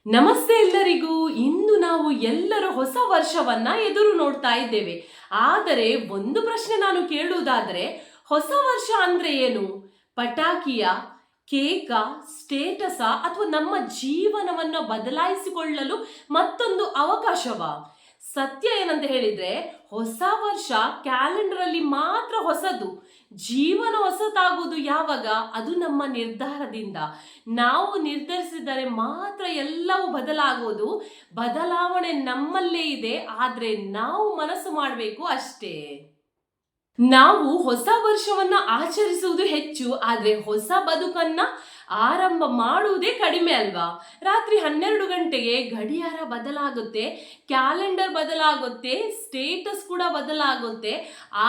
ನಮಸ್ತೆ ಎಲ್ಲರಿಗೂ. ಇಂದು ನಾವು ಎಲ್ಲರೂ ಹೊಸ ವರ್ಷವನ್ನ ಎದುರು ನೋಡ್ತಾ ಇದ್ದೇವೆ. ಆದರೆ ಒಂದು ಪ್ರಶ್ನೆ ನಾನು ಕೇಳುವುದಾದ್ರೆ, ಹೊಸ ವರ್ಷ ಅಂದ್ರೆ ಏನು? ಪಟಾಕಿಯ, ಕೇಕ, ಸ್ಟೇಟಸ ಅಥವಾ ನಮ್ಮ ಜೀವನವನ್ನು ಬದಲಾಯಿಸಿಕೊಳ್ಳಲು ಮತ್ತೊಂದು ಅವಕಾಶವಾ? ಸತ್ಯ ಏನಂತ ಹೇಳಿದ್ರೆ, ಹೊಸ ವರ್ಷ ಕ್ಯಾಲೆಂಡರ್ ಅಲ್ಲಿ ಮಾತ್ರ ಹೊಸದು. ಜೀವನ ಹೊಸತಾಗುವುದು ಯಾವಾಗ? ಅದು ನಮ್ಮ ನಿರ್ಧಾರದಿಂದ. ನಾವು ನಿರ್ಧರಿಸಿದರೆ ಮಾತ್ರ ಎಲ್ಲವೂ ಬದಲಾಗೋದು. ಬದಲಾವಣೆ ನಮ್ಮಲ್ಲೇ ಇದೆ, ಆದ್ರೆ ನಾವು ಮನಸ್ಸು ಮಾಡಬೇಕು ಅಷ್ಟೇ. ನಾವು ಹೊಸ ವರ್ಷವನ್ನ ಆಚರಿಸುವುದು ಹೆಚ್ಚು, ಆದ್ರೆ ಹೊಸ ಬದುಕನ್ನ ಆರಂಭ ಮಾಡುವುದೇ ಕಡಿಮೆ ಅಲ್ವಾ? ರಾತ್ರಿ 12 ಗಂಟೆಗೆ ಗಡಿಯಾರ ಬದಲಾಗುತ್ತೆ, ಕ್ಯಾಲೆಂಡರ್ ಬದಲಾಗುತ್ತೆ, ಸ್ಟೇಟಸ್ ಕೂಡ ಬದಲಾಗುತ್ತೆ.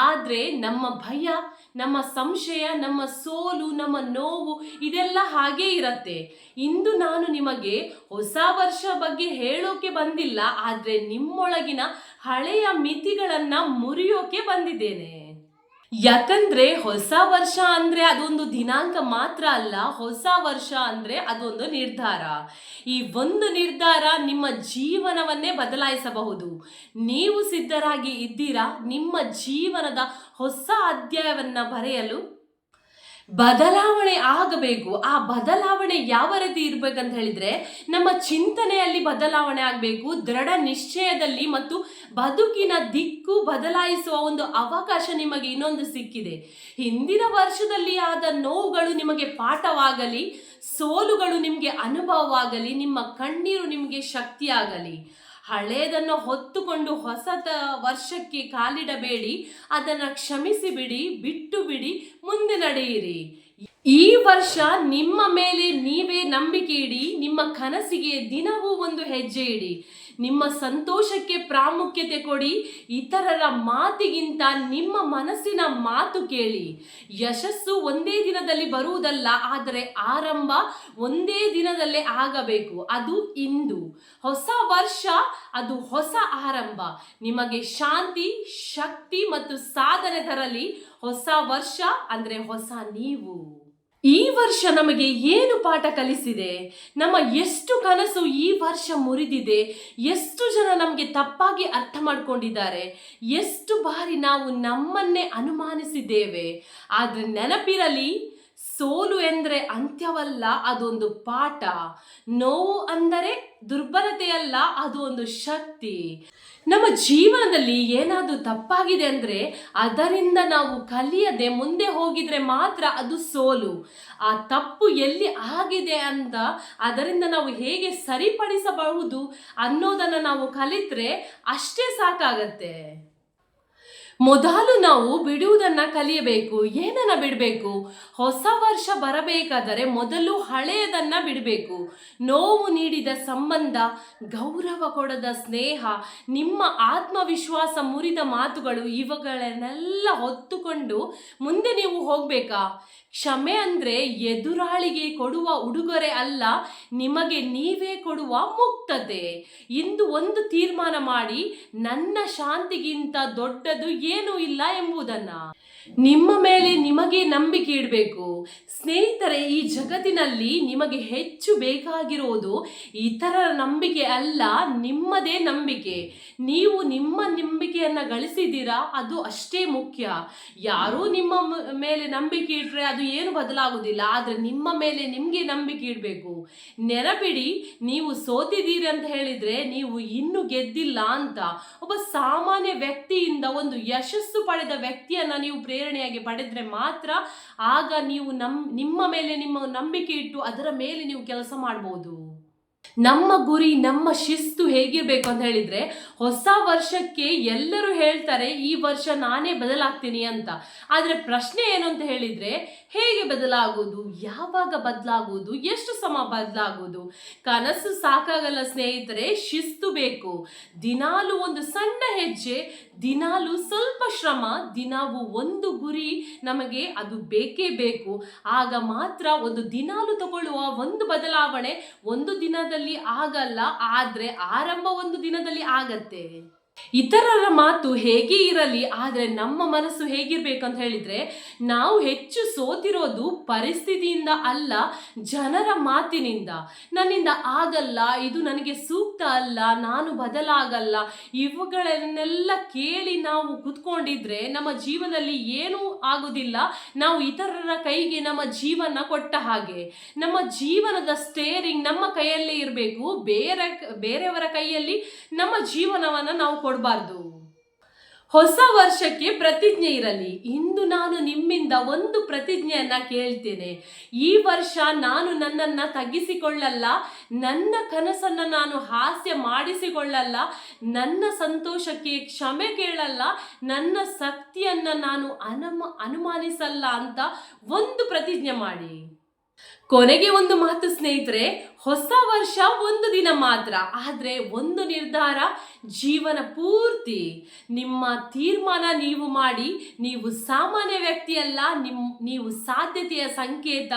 ಆದ್ರೆ ನಮ್ಮ ಭಯ, ನಮ್ಮ ಸಂಶಯ, ನಮ್ಮ ಸೋಲು, ನಮ್ಮ ನೋವು ಇದೆಲ್ಲ ಹಾಗೇ ಇರತ್ತೆ. ಇಂದು ನಾನು ನಿಮಗೆ ಹೊಸ ವರ್ಷ ಬಗ್ಗೆ ಹೇಳೋಕೆ ಬಂದಿಲ್ಲ, ಆದ್ರೆ ನಿಮ್ಮೊಳಗಿನ ಹಳೆಯ ಮಿತಿಗಳನ್ನ ಮುರಿಯೋಕೆ ಬಂದಿದ್ದೇನೆ. ಯಾಕಂದ್ರೆ ಹೊಸ ವರ್ಷ ಅಂದ್ರೆ ಅದೊಂದು ದಿನಾಂಕ ಮಾತ್ರ ಅಲ್ಲ, ಹೊಸ ವರ್ಷ ಅಂದ್ರೆ ಅದೊಂದು ನಿರ್ಧಾರ. ಈ ಒಂದು ನಿರ್ಧಾರ ನಿಮ್ಮ ಜೀವನವನ್ನೇ ಬದಲಾಯಿಸಬಹುದು. ನೀವು ಸಿದ್ಧರಾಗಿ ಇದ್ದೀರಾ ನಿಮ್ಮ ಜೀವನದ ಹೊಸ ಅಧ್ಯಾಯವನ್ನ ಬರೆಯಲು? ಬದಲಾವಣೆ ಆಗಬೇಕು. ಆ ಬದಲಾವಣೆ ಯಾವ ರೀತಿ ಇರ್ಬೇಕಂತ ಹೇಳಿದ್ರೆ, ನಮ್ಮ ಚಿಂತನೆಯಲ್ಲಿ ಬದಲಾವಣೆ ಆಗಬೇಕು, ದೃಢ ನಿಶ್ಚಯದಲ್ಲಿ, ಮತ್ತು ಬದುಕಿನ ದಿಕ್ಕು ಬದಲಾಯಿಸುವ ಒಂದು ಅವಕಾಶ ನಿಮಗೆ ಇನ್ನೊಂದು ಸಿಕ್ಕಿದೆ. ಹಿಂದಿನ ವರ್ಷದಲ್ಲಿ ಆದ ನೋವುಗಳು ನಿಮಗೆ ಪಾಠವಾಗಲಿ, ಸೋಲುಗಳು ನಿಮಗೆ ಅನುಭವವಾಗಲಿ, ನಿಮ್ಮ ಕಣ್ಣೀರು ನಿಮಗೆ ಶಕ್ತಿಯಾಗಲಿ. ಹಳೆಯದನ್ನು ಹೊತ್ತುಕೊಂಡು ಹೊಸದ ವರ್ಷಕ್ಕೆ ಕಾಲಿಡಬೇಡಿ. ಅದನ್ನು ಕ್ಷಮಿಸಿ ಬಿಡಿ, ಬಿಟ್ಟು ಬಿಡಿ, ಮುಂದೆ ನಡೆಯಿರಿ. ಈ ವರ್ಷ ನಿಮ್ಮ ಮೇಲೆ ನೀವೇ ನಂಬಿಕೆ ಇಡಿ. ನಿಮ್ಮ ಕನಸಿಗೆ ದಿನವೂ ಒಂದು ಹೆಜ್ಜೆ ಇಡಿ. ನಿಮ್ಮ ಸಂತೋಷಕ್ಕೆ ಪ್ರಾಮುಖ್ಯತೆ ಕೊಡಿ. ಇತರರ ಮಾತಿಗಿಂತ ನಿಮ್ಮ ಮನಸ್ಸಿನ ಮಾತು ಕೇಳಿ. ಯಶಸ್ಸು ಒಂದೇ ದಿನದಲ್ಲಿ ಬರುವುದಲ್ಲ, ಆದರೆ ಆರಂಭ ಒಂದೇ ದಿನದಲ್ಲೇ ಆಗಬೇಕು. ಅದು ಇಂದು. ಹೊಸ ವರ್ಷ ಅದು ಹೊಸ ಆರಂಭ. ನಿಮಗೆ ಶಾಂತಿ, ಶಕ್ತಿ ಮತ್ತು ಸಾಧನೆ ತರಲಿ. ಹೊಸ ವರ್ಷ ಅಂದ್ರೆ ಹೊಸ ನೀವು. ಈ ವರ್ಷ ನಮಗೆ ಏನು ಪಾಠ ಕಲಿಸಿದೆ? ನಮ್ಮ ಎಷ್ಟು ಕನಸು ಈ ವರ್ಷ ಮುರಿದಿದೆ? ಎಷ್ಟು ಜನ ನಮಗೆ ತಪ್ಪಾಗಿ ಅರ್ಥ ಮಾಡ್ಕೊಂಡಿದ್ದಾರೆ? ಎಷ್ಟು ಬಾರಿ ನಾವು ನಮ್ಮನ್ನೇ ಅನುಮಾನಿಸಿದ್ದೇವೆ? ಆದ್ರೆ ನೆನಪಿರಲಿ, ಸೋಲು ಎಂದರೆ ಅಂತ್ಯವಲ್ಲ, ಅದೊಂದು ಪಾಠ. ನೋವು ಅಂದರೆ ದುರ್ಬಲತೆಯಲ್ಲ, ಅದು ಒಂದು ಶಕ್ತಿ. ನಮ್ಮ ಜೀವನದಲ್ಲಿ ಏನಾದರೂ ತಪ್ಪಾಗಿದೆ ಅಂದರೆ ಅದರಿಂದ ನಾವು ಕಲಿಯದೆ ಮುಂದೆ ಹೋಗಿದ್ರೆ ಮಾತ್ರ ಅದು ಸೋಲು. ಆ ತಪ್ಪು ಎಲ್ಲಿ ಆಗಿದೆ ಅಂತ ಅದರಿಂದ ನಾವು ಹೇಗೆ ಸರಿಪಡಿಸಬಹುದು ಅನ್ನೋದನ್ನು ನಾವು ಕಲಿತ್ರೆ ಅಷ್ಟೇ ಸಾಕಾಗತ್ತೆ. ಮೊದಲು ನಾವು ಬಿಡುವುದನ್ನ ಕಲಿಯಬೇಕು. ಏನನ್ನ ಬಿಡಬೇಕು? ಹೊಸ ವರ್ಷ ಬರಬೇಕಾದರೆ ಮೊದಲು ಹಳೆಯದನ್ನ ಬಿಡಬೇಕು. ನೋವು ನೀಡಿದ ಸಂಬಂಧ, ಗೌರವ ಕೊಡದ ಸ್ನೇಹ, ನಿಮ್ಮ ಆತ್ಮವಿಶ್ವಾಸ ಮುರಿದ ಮಾತುಗಳು, ಇವುಗಳನ್ನೆಲ್ಲ ಹೊತ್ತುಕೊಂಡು ಮುಂದೆ ನೀವು ಹೋಗ್ಬೇಕಾ? ಕ್ಷಮೆ ಅಂದ್ರೆ ಎದುರಾಳಿಗೆ ಕೊಡುವ ಉಡುಗೊರೆ ಅಲ್ಲ, ನಿಮಗೆ ನೀವೇ ಕೊಡುವ ಮುಕ್ತತೆ. ಇಂದು ಒಂದು ತೀರ್ಮಾನ ಮಾಡಿ, ನನ್ನ ಶಾಂತಿಗಿಂತ ದೊಡ್ಡದು ಏನೂ ಇಲ್ಲ ಎಂಬುದನ್ನ. ನಿಮ್ಮ ಮೇಲೆ ನಿಮಗೆ ನಂಬಿಕೆ ಇಡಬೇಕು. ಸ್ನೇಹಿತರೆ, ಈ ಜಗತ್ತಿನಲ್ಲಿ ನಿಮಗೆ ಹೆಚ್ಚು ಬೇಕಾಗಿರೋದು ಇತರರ ನಂಬಿಕೆ ಅಲ್ಲ, ನಿಮ್ಮದೇ ನಂಬಿಕೆ. ನೀವು ನಿಮ್ಮ ನಂಬಿಕೆಯನ್ನ ಗಳಿಸಿದ್ದೀರಾ, ಅದು ಅಷ್ಟೇ ಮುಖ್ಯ. ಯಾರೂ ನಿಮ್ಮ ಮೇಲೆ ನಂಬಿಕೆ ಇಟ್ರೆ ಅದು ಏನು ಬದಲಾಗುವುದಿಲ್ಲ, ಆದ್ರೆ ನಿಮ್ಮ ಮೇಲೆ ನಿಮ್ಗೆ ನಂಬಿಕೆ ಇಡಬೇಕು. ನೆನಪಿಡಿ, ನೀವು ಸೋತಿದ್ದೀರಿ ಅಂತ ಹೇಳಿದ್ರೆ ನೀವು ಇನ್ನೂ ಗೆದ್ದಿಲ್ಲ ಅಂತ. ಒಬ್ಬ ಸಾಮಾನ್ಯ ವ್ಯಕ್ತಿಯಿಂದ ಒಂದು ಯಶಸ್ಸು ಪಡೆದ ವ್ಯಕ್ತಿಯನ್ನ ನೀವು ಪ್ರೇರಣೆಯಾಗಿ ಪಡೆದ್ರೆ ಮಾತ್ರ ಆಗ ನೀವು ನಿಮ್ಮ ಮೇಲೆ ನಿಮ್ಮ ನಂಬಿಕೆ ಇಟ್ಟು ಅದರ ಮೇಲೆ ನೀವು ಕೆಲಸ ಮಾಡಬಹುದು. ನಮ್ಮ ಗುರಿ, ನಮ್ಮ ಶಿಸ್ತು ಹೇಗಿರ್ಬೇಕು ಅಂತ ಹೇಳಿದ್ರೆ, ಹೊಸ ವರ್ಷಕ್ಕೆ ಎಲ್ಲರೂ ಹೇಳ್ತಾರೆ ಈ ವರ್ಷ ನಾನೇ ಬದಲಾಗ್ತೀನಿ ಅಂತ. ಆದ್ರೆ ಪ್ರಶ್ನೆ ಏನು ಅಂತ ಹೇಳಿದ್ರೆ, ಹೇಗೆ ಬದಲಾಗುವುದು, ಯಾವಾಗ ಬದಲಾಗುವುದು, ಎಷ್ಟು ಸಮಯ ಬದಲಾಗುವುದು? ಕನಸು ಸಾಕಾಗಲ್ಲ ಸ್ನೇಹಿತರೆ, ಶಿಸ್ತು ಬೇಕು. ದಿನಾಲು ಒಂದು ಸಣ್ಣ ಹೆಜ್ಜೆ, ದಿನಾಲು ಸ್ವಲ್ಪ ಶ್ರಮ, ದಿನಾವು ಒಂದು ಗುರಿ ನಮಗೆ ಅದು ಬೇಕೇ ಬೇಕು. ಆಗ ಮಾತ್ರ ಒಂದು ದಿನಾಲು ತಗೊಳ್ಳುವ ಒಂದು ಬದಲಾವಣೆ ಒಂದು ದಿನದಲ್ಲಿ ಆಗಲ್ಲ, ಆದ್ರೆ ಆರಂಭ ಒಂದು ದಿನದಲ್ಲಿ ಆಗತ್ತೆ. ಇತರರ ಮಾತು ಹೇಗೆ ಇರಲಿ, ಆದರೆ ನಮ್ಮ ಮನಸ್ಸು ಹೇಗಿರ್ಬೇಕಂತ ಹೇಳಿದ್ರೆ, ನಾವು ಹೆಚ್ಚು ಸೋತಿರೋದು ಪರಿಸ್ಥಿತಿಯಿಂದ ಅಲ್ಲ, ಜನರ ಮಾತಿನಿಂದ. ನನ್ನಿಂದ ಆಗಲ್ಲ, ಇದು ನನಗೆ ಸೂಕ್ತ ಅಲ್ಲ, ನಾನು ಬದಲಾಗಲ್ಲ, ಇವುಗಳನ್ನೆಲ್ಲ ಕೇಳಿ ನಾವು ಕುತ್ಕೊಂಡಿದ್ರೆ ನಮ್ಮ ಜೀವನದಲ್ಲಿ ಏನೂ ಆಗುದಿಲ್ಲ. ನಾವು ಇತರರ ಕೈಗೆ ನಮ್ಮ ಜೀವನ ಕೊಟ್ಟ ಹಾಗೆ. ನಮ್ಮ ಜೀವನದ ಸ್ಟೇರಿಂಗ್ ನಮ್ಮ ಕೈಯಲ್ಲೇ ಇರಬೇಕು, ಬೇರೆಯವರ ಕೈಯಲ್ಲಿ ನಮ್ಮ ಜೀವನವನ್ನು ನಾವು ಕೊಡಬಾರ್ದು. ಹೊಸ ವರ್ಷಕ್ಕೆ ಪ್ರತಿಜ್ಞೆ ಇರಲಿ. ಇಂದು ನಾನು ನಿಮ್ಮಿಂದ ಒಂದು ಪ್ರತಿಜ್ಞೆಯನ್ನ ಕೇಳ್ತೇನೆ. ಈ ವರ್ಷ ನಾನು ನನ್ನನ್ನ ತಗ್ಗಿಸಿಕೊಳ್ಳಲ್ಲ, ನನ್ನ ಕನಸನ್ನ ನಾನು ಹಾಸ್ಯ ಮಾಡಿಸಿಕೊಳ್ಳಲ್ಲ, ನನ್ನ ಸಂತೋಷಕ್ಕೆ ಕ್ಷಮೆ ಕೇಳಲ್ಲ, ನನ್ನ ಶಕ್ತಿಯನ್ನ ನಾನು ಅನುಮಾನಿಸಲ್ಲ ಅಂತ ಒಂದು ಪ್ರತಿಜ್ಞೆ ಮಾಡಿ. ಕೊನೆಗೆ ಒಂದು ಮಾತು ಸ್ನೇಹಿತರೆ, ಹೊಸ ವರ್ಷ ಒಂದು ದಿನ ಮಾತ್ರ, ಆದರೆ ಒಂದು ನಿರ್ಧಾರ ಜೀವನ ಪೂರ್ತಿ. ನಿಮ್ಮ ತೀರ್ಮಾನ ನೀವು ಮಾಡಿ. ನೀವು ಸಾಮಾನ್ಯ ವ್ಯಕ್ತಿಯಲ್ಲ, ನೀವು ಸಾಧ್ಯತೆಯ ಸಂಕೇತ.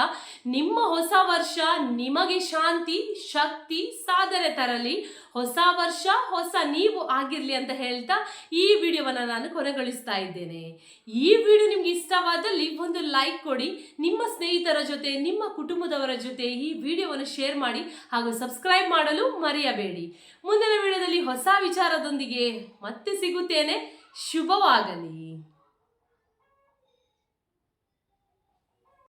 ನಿಮ್ಮ ಹೊಸ ವರ್ಷ ನಿಮಗೆ ಶಾಂತಿ, ಶಕ್ತಿ, ಸಾಧನೆ ತರಲಿ. ಹೊಸ ವರ್ಷ ಹೊಸ ನೀವು ಆಗಿರಲಿ ಅಂತ ಹೇಳ್ತಾ ಈ ವಿಡಿಯೋವನ್ನು ನಾನು ಕೊನೆಗೊಳಿಸ್ತಾ ಇದ್ದೇನೆ. ಈ ವಿಡಿಯೋ ನಿಮ್ಗೆ ಇಷ್ಟವಾದಲ್ಲಿ ಒಂದು ಲೈಕ್ ಕೊಡಿ. ನಿಮ್ಮ ಸ್ನೇಹಿತರ ಜೊತೆ, ನಿಮ್ಮ ಕುಟುಂಬದವರ ಜೊತೆ ಈ ವಿಡಿಯೋವನ್ನು ಶೇರ್ ಮಾಡಿ ಹಾಗೂ ಸಬ್ಸ್ಕ್ರೈಬ್ ಮಾಡಲು ಮರೆಯಬೇಡಿ. ಮುಂದಿನ ವಿಡಿಯೋದಲ್ಲಿ ಹೊಸ ವಿಚಾರದೊಂದಿಗೆ ಮತ್ತೆ ಸಿಗುತ್ತೇನೆ. ಶುಭವಾಗಲಿ.